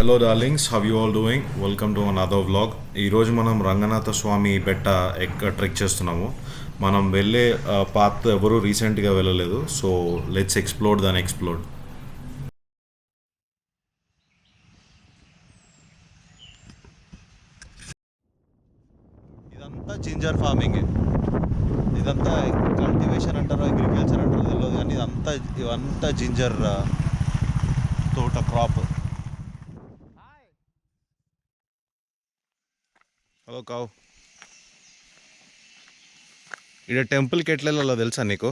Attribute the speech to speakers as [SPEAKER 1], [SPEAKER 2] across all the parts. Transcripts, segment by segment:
[SPEAKER 1] Hello darlings, have you all doing? Welcome to another vlog. ఈరోజు మనం రంగనాథ స్వామి బెట్ట trek చేస్తున్నాము. మనం వెళ్ళే పాత్ ఎవరు రీసెంట్గా వెళ్ళలేదు. So let's explore than explore. ఇదంతా జింజర్ ఫార్మింగ్. ఇదంతా కల్టివేషన్ అంటారో అగ్రికల్చర్ అంటారో తెలియదు, కానీ ఇవంతా జింజర్ తోట క్రాప్. హలో కావ్. ఇక్కడ టెంపుల్కి ఎట్లా వెళ్ళాలో తెలుసా నీకు?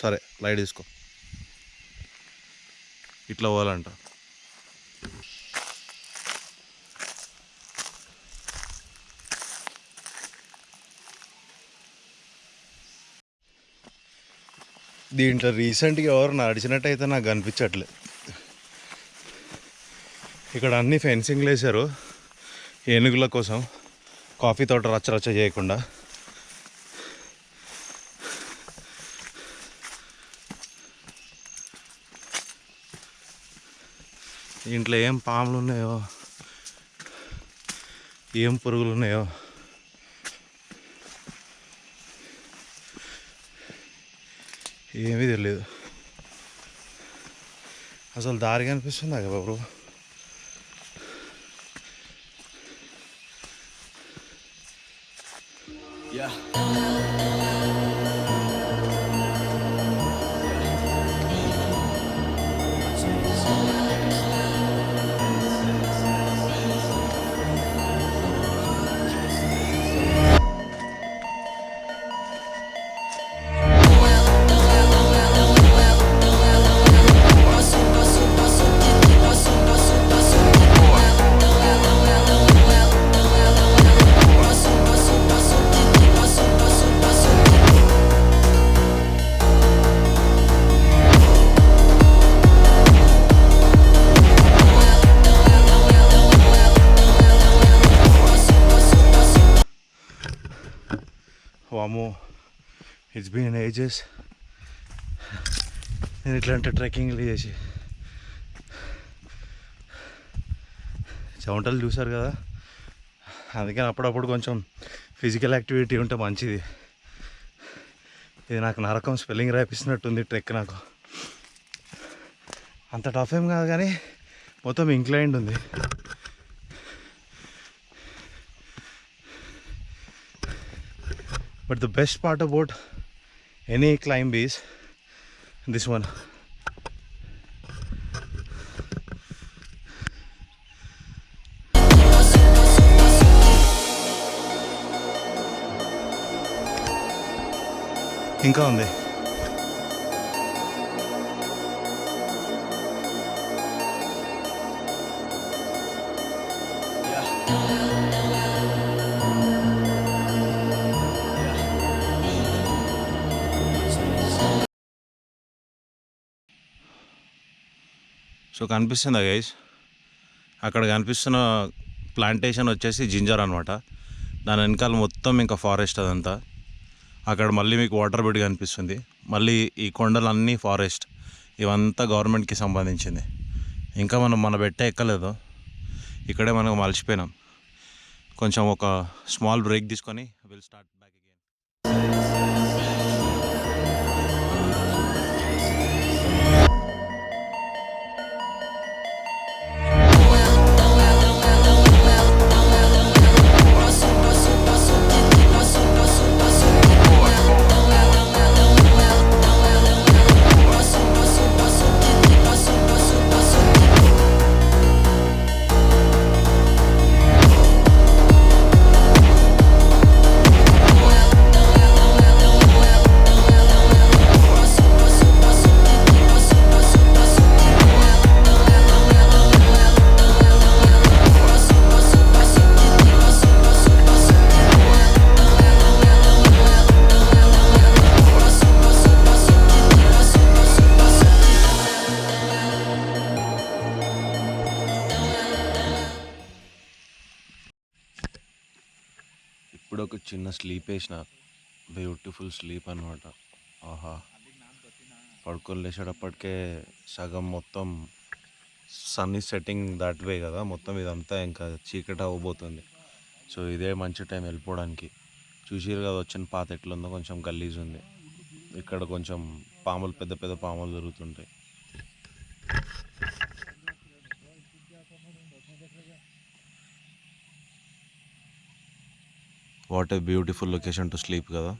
[SPEAKER 1] సరే, లైట్ తీసుకో. ఇట్లా పోవాలంట. దీంట్లో రీసెంట్గా ఎవరు నడిచినట్టయితే నాకు కనిపించట్లే. ఇక్కడ అన్ని ఫెన్సింగ్లు వేశారు ఏనుగుల కోసం, కాఫీ తోట రచ్చ చేయకుండా. దీంట్లో ఏం పాములు ఉన్నాయో, ఏం పురుగులు ఉన్నాయో ఏమీ తెలియదు. అసలు దారి కనిపిస్తుందా బాబు? వామో, ఇట్స్ బీన్ ఏజెస్ నేను ఇట్లాంటి ట్రెక్కింగ్లు చేసి. చెమటలు చూసారు కదా, అందుకని అప్పుడప్పుడు కొంచెం ఫిజికల్ యాక్టివిటీ ఉంటే మంచిది. ఇది నాకు నరకం స్పెల్లింగ్ రాయిస్తున్నట్టుంది ట్రెక్. నాకు అంత టఫ్ ఏం కాదు, కానీ మొత్తం ఇంక్లైన్డ్ ఉంది. But the best part about any climb is this one. ఇంకా ఉంది. సో కనిపిస్తుందా గైస్? అక్కడ కనిపిస్తున్న ప్లాంటేషన్ వచ్చేసి జింజర్ అనమాట. దాని వెనకాల మొత్తం ఇంకా ఫారెస్ట్ అదంతా. అక్కడ మళ్ళీ మీకు వాటర్ బెడ్ కనిపిస్తుంది. మళ్ళీ ఈ కొండలన్నీ ఫారెస్ట్. ఇవంతా గవర్నమెంట్కి సంబంధించింది. ఇంకా మనం మన బెట్ట ఎక్కలేదు, ఇక్కడే మనం మలిచిపోయినాం. కొంచెం ఒక స్మాల్ బ్రేక్ తీసుకొని విల్ స్టార్ట్ బ్యాక్ అగైన్. ఇప్పుడు ఒక చిన్న స్లీప్ వేసిన, బ్యూటిఫుల్ స్లీప్ అనమాట. ఆహా, పడుకొని లేచేటప్పటికే సగం మొత్తం sun is setting that way కదా, మొత్తం ఇదంతా ఇంకా చీకటి అవ్వబోతుంది. సో ఇదే మంచి టైం వెళ్ళిపోవడానికి. చూసిరు కదా వచ్చిన పాత ఎట్లుందో, కొంచెం గలీజ్ ఉంది. ఇక్కడ కొంచెం పాములు, పెద్ద పెద్ద పాములు దొరుకుతుంటాయి. What a beautiful location to sleep కదా.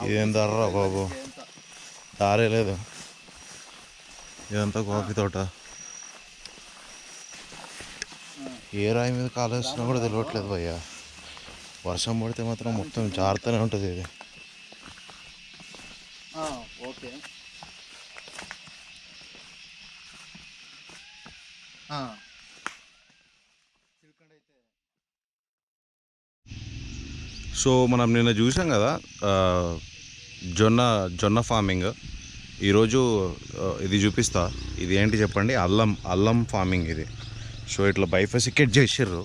[SPEAKER 1] ఇదేం దారా బాబు, దారే లేదు. ఇదంతా కాఫీ తోట. ఏ రాయి మీద కాలేస్తున్నా కూడా తెలియట్లేదు భయ్యా. వర్షం పడితే మాత్రం మొత్తం జారుతూనే ఉంటుంది ఇది.
[SPEAKER 2] ఓకే.
[SPEAKER 1] సో మనం నిన్న చూసాం కదా జొన్న ఫార్మింగ్. ఈరోజు ఇది చూపిస్తా. ఇది ఏంటి చెప్పండి? అల్లం ఫార్మింగ్ ఇది. సో ఇట్లా బైఫసికేట్ చేసిర్రు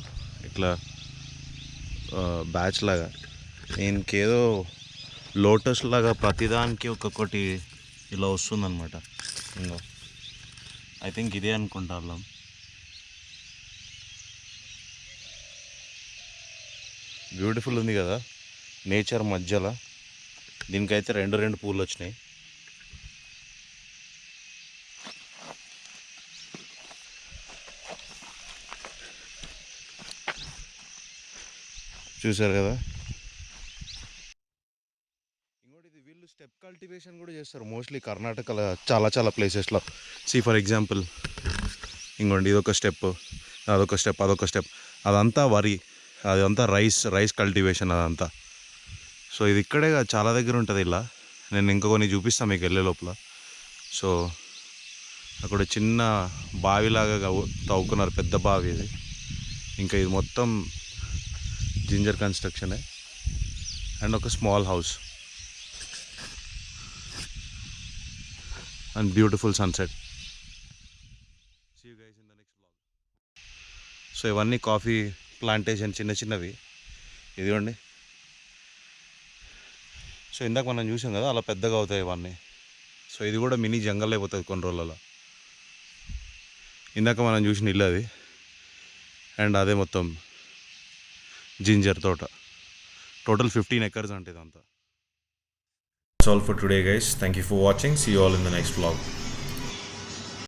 [SPEAKER 1] ఇట్లా బ్యాచ్ లాగా. ఇంకేదో లోటస్ లాగా ప్రతిదానికి ఒక్కొక్కటి ఇలా వస్తుందన్నమాట. ఇంకో ఐ థింక్ ఇదే అనుకుంటా అల్లం. బ్యూటిఫుల్ ఉంది కదా నేచర్ మధ్యలో. దీనికైతే రెండు పూలు వచ్చినాయి. చూసారు కదా. ఇంకోటి ఇది వీళ్ళు స్టెప్ కల్టివేషన్ కూడా చేస్తారు మోస్ట్లీ కర్ణాటకలో చాలా ప్లేసెస్లో. ఫర్ ఎగ్జాంపుల్ ఇంకోండి ఇదొక స్టెప్, అదొక స్టెప్, అదంతా వరి, అదంతా రైస్ కల్టివేషన్ అదంతా. సో ఇది ఇక్కడే చాలా దగ్గర ఉంటుంది ఇలా. నేను ఇంకా కొన్ని చూపిస్తాను మీకు వెళ్ళే లోపల. సో అక్కడ చిన్న బావిలాగా తవ్వుకున్నారు, పెద్ద బావి ఇది. ఇంకా ఇది మొత్తం జింజర్ కన్స్ట్రక్షనే అండ్ ఒక small house and beautiful sunset. See you guys in the next blog. So ఇవన్నీ కాఫీ ప్లాంటేషన్ చిన్నవి ఇదిగోండి. సో ఇందాక మనం చూసాం కదా అలా పెద్దగా అవుతాయి ఇవన్నీ. సో ఇది కూడా మినీ జంగల్ అయిపోతుంది కొన్ని రోజులలో. ఇందాక మనం చూసిన ఇల్లు అది, అండ్ అదే మొత్తం జింజర్ తోట. టోటల్ 15 acres అంటే ఇదంతా. That's all for today guys. Thank you for watching. See you all in the next vlog.